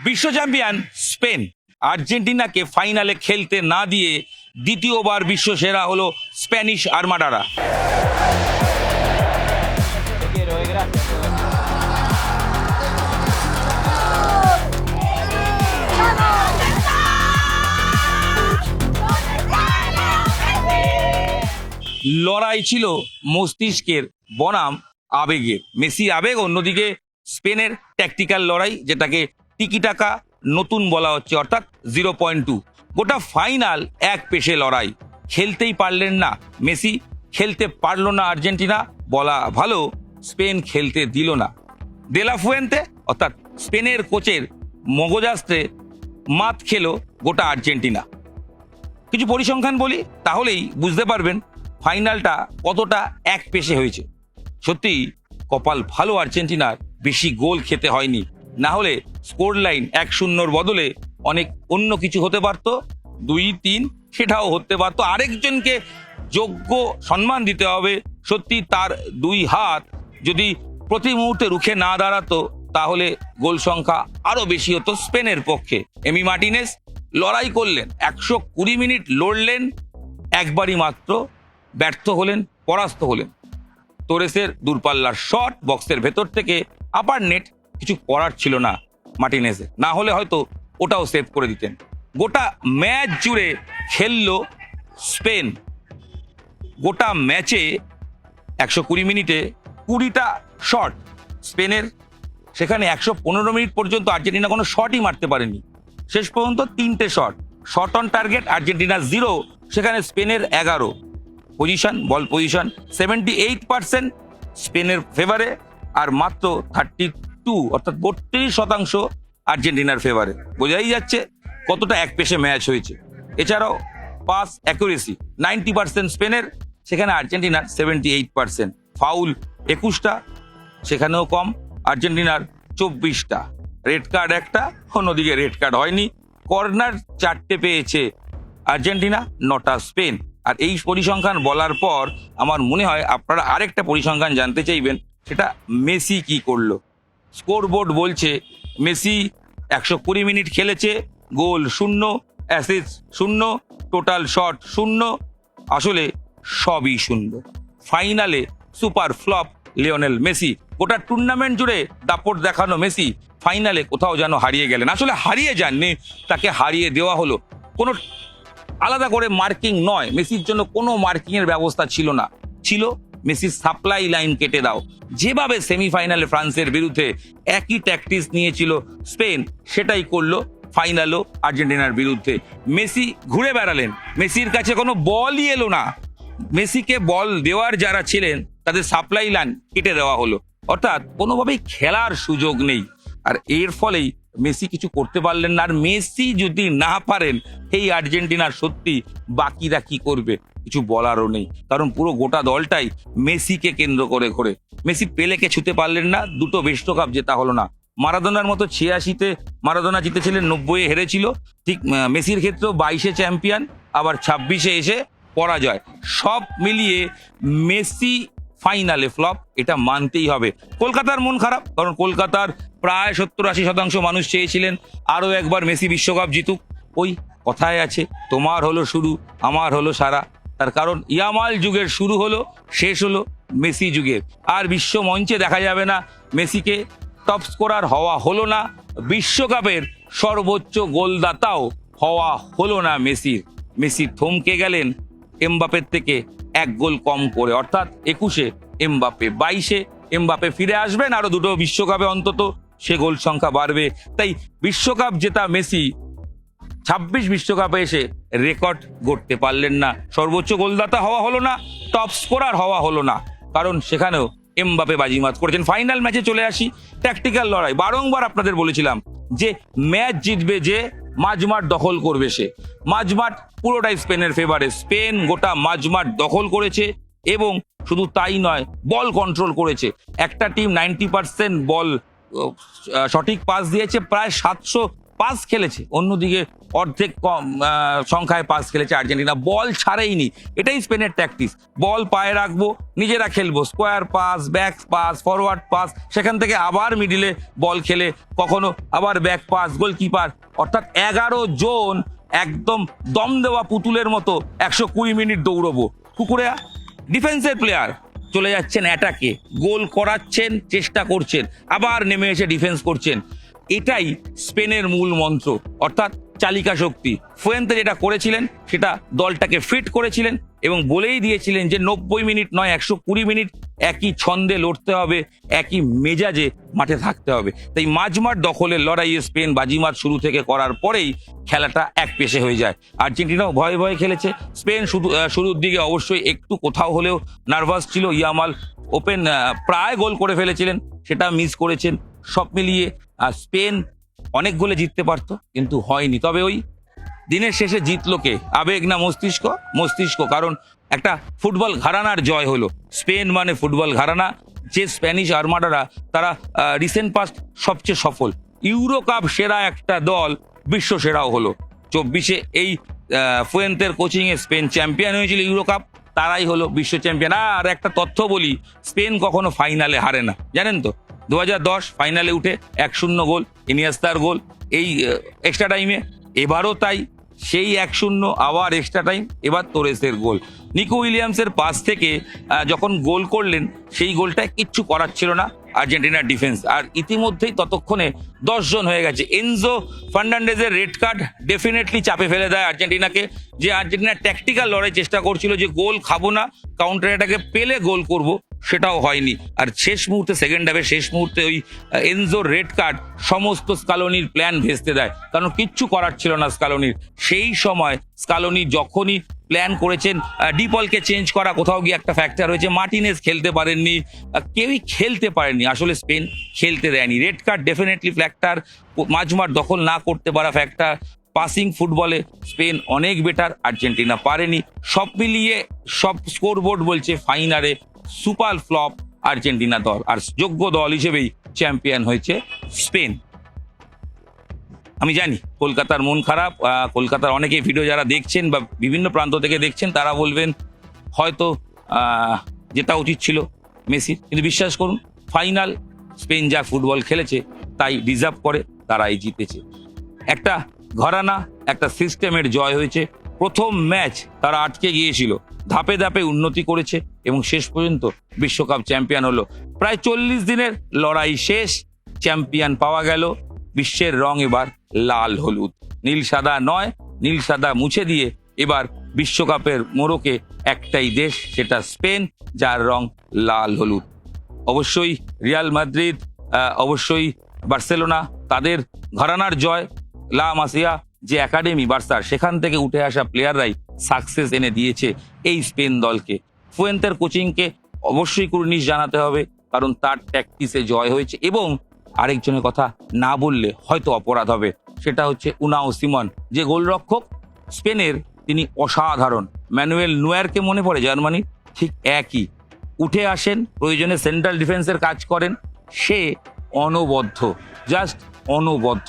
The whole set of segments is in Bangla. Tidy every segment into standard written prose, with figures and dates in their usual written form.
বিশ্ব চ্যাম্পিয়ন স্পেন আর্জেন্টিনাকে ফাইনালে খেলতে না দিয়ে দ্বিতীয়বার বিশ্ব সেরা হলো স্প্যানিশ আর্মাডারা। লড়াই ছিল মস্তিষ্কের বনাম আবেগের। মেসি আবেগ, অন্যদিকে স্পেনের ট্যাকটিক্যাল লড়াই, যেটাকে টিকিটাকা নতুন বলা হচ্ছে, অর্থাৎ 0.2। গোটা ফাইনাল এক পেশে লড়াই। খেলতেই পারলেন না মেসি, খেলতে পারল না আর্জেন্টিনা, বলা ভালো স্পেন খেলতে দিল না। দেলা ফুয়েন্তে অর্থাৎ স্পেনের কোচের মগজাস্ত্রে মাত খেলো গোটা আর্জেন্টিনা। কিছু পরিসংখ্যান বলি, তাহলেই বুঝতে পারবেন ফাইনালটা কতটা এক পেশে হয়েছে। সত্যি কপাল ভালো আর্জেন্টিনার, বেশি গোল খেতে হয়নি, না হলে স্কোর লাইন 1-0 বদলে অনেক অন্য কিছু হতে পারতো, 2-3 সেটাও হতে পারতো। আরেকজনকে যোগ্য সম্মান দিতে হবে, সত্যি তার দুই হাত যদি প্রতি মুহূর্তে রুখে না দাঁড়াতো তাহলে গোল সংখ্যা আরো বেশি হতো স্পেনের পক্ষে। এমি মার্টিনেজ লড়াই করলেন, 120 মিনিট লড়লেন, একবারই মাত্র ব্যর্থ হলেন, পরাস্ত হলেন। তোরেসের দূরপাল্লার শট বক্সের ভেতর থেকে আপার নেট, কিছু করার ছিল না মার্টিনেজের, না হলে হয়তো ওটাও সেভ করে দিতেন। গোটা ম্যাচ জুড়ে খেললো স্পেন, গোটা ম্যাচে 120 মিনিটে 20টা শট স্পেনের, সেখানে 115 মিনিট পর্যন্ত আর্জেন্টিনা কোনো শটই মারতে পারেনি। শেষ পর্যন্ত 3টে শট অন টার্গেট আর্জেন্টিনা 0, সেখানে স্পেনের 11। পজিশন, বল পজিশন 78% স্পেনের ফেভারে, আর মাত্র 32 অর্থাৎ 32% আর্জেন্টিনার ফেভারে। বোঝাই যাচ্ছে কতটা এক পেশে ম্যাচ হয়েছে। এছাড়াও পাস অ্যাকুরেসি 90% স্পেনের, সেখানে আর্জেন্টিনার 78%। ফাউল 21টা, সেখানেও কম আর্জেন্টিনার 24টা। রেড কার্ড একটা, অন্যদিকে রেড কার্ড হয়নি। কর্নার 4টে পেয়েছে আর্জেন্টিনা, 9টা স্পেন। আর এই পরিসংখ্যান বলার পর আমার মনে হয় আপনারা আরেকটা পরিসংখ্যান জানতে চাইবেন, সেটা মেসি কি করলো। স্কোর বোর্ড বলছে মেসি 120 মিনিট খেলেছে, গোল 0, অ্যাসিস্ট 0, টোটাল শট 0। আসলে সবই 0। ফাইনালে সুপার ফ্লপ লিওনেল মেসি। গোটা টুর্নামেন্ট জুড়ে দাপট দেখানো মেসি ফাইনালে কোথাও যেন হারিয়ে গেলেন। আসলে হারিয়ে যাননি, তাকে হারিয়ে দেওয়া হলো। কোনো আলাদা করে মার্কিং নয়, মেসির জন্য কোনো মার্কিং এর ব্যবস্থা ছিল না, ছিল মেসির সাপ্লাই লাইন কেটে দাও। যেভাবে সেমিফাইনালে ফ্রান্সের বিরুদ্ধে একই ট্যাকটিক্স নিয়েছিল স্পেন, সেটাই করলো ফাইনালও আর্জেন্টিনার বিরুদ্ধে। মেসি ঘুরে বেড়ালেন, মেসির কাছে কোনো বলই এলো না। মেসিকে বল দেওয়ার যারা ছিলেন তাদের সাপ্লাই লাইন কেটে দেওয়া হলো, অর্থাৎ কোনোভাবেই খেলার সুযোগ নেই। আর এর ফলেই মেসি কিছু করতে পারলেন না। আর মেসি যদি না পারেন, এই আর্জেন্টিনার সত্যি বাকিরা কি করবে কিছু বলারও নেই, কারণ পুরো গোটা দলটাই মেসিকে কেন্দ্র করে ঘোরে। মেসি পেলেকে ছুতে পারলেন না, 2টো বিশ্বকাপ জেতা হলো না। মারাদোনার মতো 86-তে মারাদোনা জিতেছিলেন, 90-এ হেরেছিল। ঠিক মেসির ক্ষেত্রেও 22-এ চ্যাম্পিয়ন, আবার 26-এ এসে পরাজয়। সব মিলিয়ে মেসি ফাইনালে ফ্লপ, এটা মানতেই হবে। কলকাতার মন খারাপ, কারণ কলকাতার প্রায় 70-80% মানুষ চেয়েছিলেন আরও একবার মেসি বিশ্বকাপ জিতুক। ওই কথায় আছে, তোমার হলো শুরু, আমার হলো সারা। তার কারণ ইয়ামাল যুগের শুরু হলো, শেষ হলো মেসি যুগের। আর বিশ্ব মঞ্চে দেখা যাবে না মেসিকে, টপ স্কোরার হওয়া হলো না, বিশ্বকাপের সর্বোচ্চ গোলদাতাও হওয়া হলো না মেসির। মেসি থমকে গেলেন এমবাপের থেকে 1 গোল কম করে, অর্থাৎ 21-এ এমবাপে, 22-এ এমবাপে ফিরে আসবেন, আরো 2টো বিশ্বকাপে অন্তত সে গোল সংখ্যা বাড়বে। তাই বিশ্বকাপ জেতা মেসি 26 বিশ্বকাপে এসে রেকর্ড গড়তে পারলেন না। সর্বোচ্চ গোলদাতা হওয়া হলো না, টপ স্কোরার হওয়া হলো না, কারণ সেখানেও এমবাপে বাজিমাত করেছেন। ফাইনাল ম্যাচে চলে আসি, ট্যাকটিক্যাল লড়াই। বারংবার আপনাদের বলেছিলাম যে ম্যাচ জিতবে যে, মাঝমাঠ দখল করবে সে। মাঝমাঠ পুরোটাই স্পেনের ফেভারে। স্পেন গোটা মাঝমাঠ দখল করেছে, এবং শুধু তাই নয়, বল কন্ট্রোল করেছে। একটা টিম 90% বল সঠিক পাস দিয়েছে, প্রায় পাস খেলেছে, অন্যদিকে অর্ধেক কম সংখ্যায় পাস খেলেছে আর্জেন্টিনা, বল ছাড়েইনি। এটাই স্পেনের ট্যাকটিস, বল পায়ে রাখবো, নিজেরা খেলবো, square pass, back pass, forward pass, সেখান থেকে আবার মিডিলে বল খেলে কখনো আবার ব্যাক পাস, গোলকিপার, অর্থাৎ 11 জন একদম দম দেওয়া পুতুলের মতো 120 মিনিট দৌড়বো। কুকুরে ডিফেন্সের প্লেয়ার চলে যাচ্ছেন অ্যাটাকে, গোল করাচ্ছেন, চেষ্টা করছেন, আবার নেমে এসে ডিফেন্স করছেন। এটাই স্পেনের মূল মন্ত্র, অর্থাৎ চালিকা শক্তি। ফুয়েন্তে যেটা করেছিলেন সেটা দলটাকে ফিট করেছিলেন এবং বলেই দিয়েছিলেন যে 90 মিনিট নয় 120 মিনিট একই ছন্দে লড়তে হবে, একই মেজাজে মাঠে থাকতে হবে। তাই মাঝমাঠ দখলের লড়াইয়ে স্পেন বাজিমাত শুরু থেকে করার পরেই খেলাটা এক পেশে হয়ে যায়। আর্জেন্টিনাও ভয়ে ভয়ে খেলেছে, স্পেন শুরুর দিকে অবশ্যই একটু কোথাও হলেও নার্ভাস ছিল। ইয়ামাল ওপেন প্রায় গোল করে ফেলেছিলেন, সেটা মিস করেছেন। সব মিলিয়ে স্পেন অনেক গোলে জিততে পারতো, কিন্তু হয়নি। তবে ওই দিনের শেষে জিতলো কে, আবেগ না মস্তিষ্ক? মস্তিষ্ক, কারণ একটা ফুটবল ঘরানার জয় হলো। স্পেন মানে ফুটবল ঘরানা, যে স্প্যানিশ আর্মাডারা তারা রিসেন্ট পাস্ট সবচেয়ে সফল ইউরো কাপ সেরা একটা দল, বিশ্ব সেরাও হলো। 24-এ এই ফুয়েন্তের কোচিংয়ে স্পেন চ্যাম্পিয়ন হয়েছিল ইউরো কাপ, তারাই হলো বিশ্ব চ্যাম্পিয়ন। আর একটা তথ্য বলি, স্পেন কখনো ফাইনালে হারে না, জানেন তো? 2010 ফাইনালে উঠে 1-0 গোল, ইনিয়েস্তার গোল এই এক্সট্রা টাইমে, এবারও তাই, সেই 1-0 আবার এক্সট্রা টাইম, এবার তোরেসের গোল। নিকো উইলিয়ামসের পাস থেকে যখন গোল করলেন, সেই গোলটায় কিচ্ছু করার ছিল না আর্জেন্টিনার ডিফেন্স। আর ইতিমধ্যেই ততক্ষণে 10 জন হয়ে গেছে। এনজো ফার্নান্ডেজের রেড কার্ড ডেফিনেটলি চাপে ফেলে দেয় আর্জেন্টিনাকে, যে আর্জেন্টিনা ট্যাকটিক্যাল লড়াই চেষ্টা করছিল যে গোল খাবো না, কাউন্টার অ্যাটাকে পেলে গোল করব, সেটাও হয়নি। আর শেষ মুহূর্তে, সেকেন্ড হাফে শেষ মুহূর্তে ওই এনজোর রেড কার্ড সমস্ত স্কালোনির প্ল্যান ভেস্তে দেয়, কারণ কিচ্ছু করার ছিল না স্কালোনির। সেই সময় স্কালোনি যখনই প্ল্যান করেছেন ডিপলকে চেঞ্জ করা, কোথাও গিয়ে একটা ফ্যাক্টর হয়েছে, মার্টিনেজ খেলতে পারেননি, কেউই খেলতে পারেননি, আসলে স্পেন খেলতে দেয়নি। রেড কার্ড ডেফিনেটলি ফ্যাক্টর, মাঝমাঠ দখল না করতে পারা ফ্যাক্টর। পাসিং ফুটবলে স্পেন অনেক বেটার, আর্জেন্টিনা পারেনি। সব মিলিয়ে সব স্কোরবোর্ড বলছে ফাইনালে সুপার ফ্লপ আর্জেন্টিনা দল, আর যোগ্য দল হিসেবেই চ্যাম্পিয়ন হয়েছে স্পেন। আমি জানি কলকাতার মন খারাপ, কলকাতার অনেকে ভিডিও যারা দেখছেন বা বিভিন্ন প্রান্ত থেকে দেখছেন, তারা বলবেন হয়তো জেতা উচিত ছিল মেসির, কিন্তু বিশ্বাস করুন ফাইনাল স্পেন যা ফুটবল খেলেছে তাই ডিজার্ভ করে, তারাই জিতেছে। একটা ঘরানা, একটা সিস্টেমের জয় হয়েছে। প্রথম ম্যাচ তারা আটকে গিয়েছিল, ধাপে ধাপে উন্নতি করেছে এবং শেষ পর্যন্ত বিশ্বকাপ চ্যাম্পিয়ন হলো। প্রায় 40 দিনের লড়াই শেষ, চ্যাম্পিয়ন পাওয়া গেল। বিশ্বের রং এবার লাল হলুদ, নীল সাদা নয়, নীল সাদা মুছে দিয়ে এবার বিশ্বকাপের মোড়কে একটাই দেশ, সেটা স্পেন, যার রং লাল হলুদ। অবশ্যই রিয়াল মাদ্রিদ, অবশ্যই বার্সেলোনা, তাদের ঘরানার জয়। লা মাসিয়া যে একাডেমি বার্সার, সেখান থেকে উঠে আসা প্লেয়াররাই সাকসেস এনে দিয়েছে এই স্পেন দলকে। ফুয়েন্তের কোচিংকে অবশ্যই কুর্নিশ জানাতে হবে, কারণ তার ট্যাকটিসে জয় হয়েছে। এবং আরেকজনের কথা না বললে হয়তো অপরাধ হবে, সেটা হচ্ছে উনাও সিমন, যে গোলরক্ষক স্পেনের, তিনি অসাধারণ। ম্যানুয়েল নুয়ারকে মনে পড়ে জার্মানির? ঠিক একই, উঠে আসেন, প্রয়োজনে সেন্ট্রাল ডিফেন্সের কাজ করেন, সে অনবদ্য, জাস্ট অনবদ্য।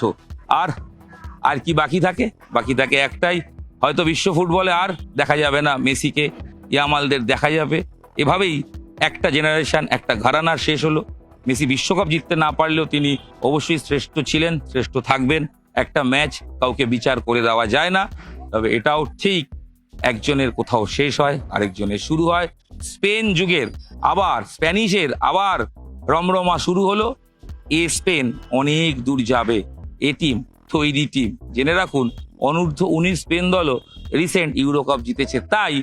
আর কি বাকি থাকে? বাকি থাকে একটাই, হয়তো বিশ্ব ফুটবলে আর দেখা যাবে না মেসিকে, ইয়ামালদের দেখা যাবে। এভাবেই একটা জেনারেশন, একটা ঘরানার শেষ হলো। মেসি বিশ্বকাপ জিততে না পারলেও তিনি অবশ্যই শ্রেষ্ঠ ছিলেন, শ্রেষ্ঠ থাকবেন। একটা ম্যাচ কাউকে বিচার করে দেওয়া যায় না, তবে এটাও ঠিক, একজনের কোথাও শেষ হয়, আরেকজনের শুরু হয়। স্পেন যুগের আবার, স্প্যানিশের আবার রমরমা শুরু হলো। এ স্পেন অনেক দূর যাবে, এ টিম তৈরি টিম। জেনে রাখুন, অনূর্ধ্ব-19 স্পেন দলও রিসেন্ট ইউরো কাপ জিতেছে। তাই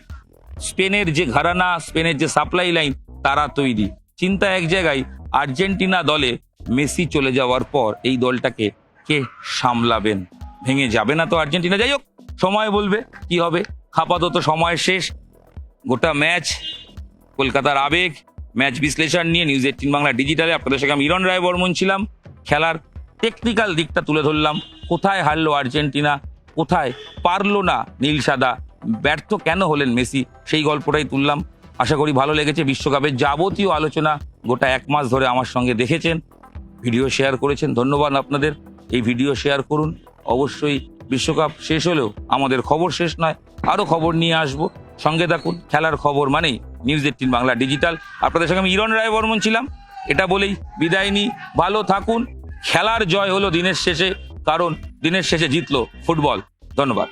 স্পেনের যে ঘরানা, স্পেনের যে সাপ্লাই লাইন, তারা তৈরি। চিন্তা এক জায়গায়, আর্জেন্টিনা দলে মেসি চলে যাওয়ার পর এই দলটাকে কে সামলাবেন? ভেঙে যাবে না তো আর্জেন্টিনা? যাই হোক, সময় বলবে কি হবে। আপাতত সময় শেষ। গোটা ম্যাচ কলকাতার আবেগ, ম্যাচ বিশ্লেষণ নিয়ে নিউজ 18 বাংলা ডিজিটালে আপনাদের সঙ্গে আমি ইরণ রায় বর্মন ছিলাম। খেলার টেকনিক্যাল দিকটা তুলে ধরলাম, কোথায় হারলো আর্জেন্টিনা, কোথায় পারলো না নীল সাদা, ব্যর্থ কেন হলেন মেসি, সেই গল্পটাই তুললাম। আশা করি ভালো লেগেছে। বিশ্বকাপের যাবতীয় আলোচনা গোটা 1 মাস ধরে আমার সঙ্গে দেখেছেন, ভিডিও শেয়ার করেছেন, ধন্যবাদ আপনাদের। এই ভিডিও শেয়ার করুন, অবশ্যই বিশ্বকাপ শেষ হলেও আমাদের খবর শেষ নয়, আরও খবর নিয়ে আসবো। সঙ্গে থাকুন, খেলার খবর মানেই নিউজ18 বাংলা ডিজিটাল। আপনাদের সঙ্গে আমি ইরণ রায় বর্মন ছিলাম, এটা বলেই বিদায় নিই। ভালো থাকুন। খেলার জয় হলো দিনের শেষে, কারণ দিনের শেষে জিতলো ফুটবল। ধন্যবাদ।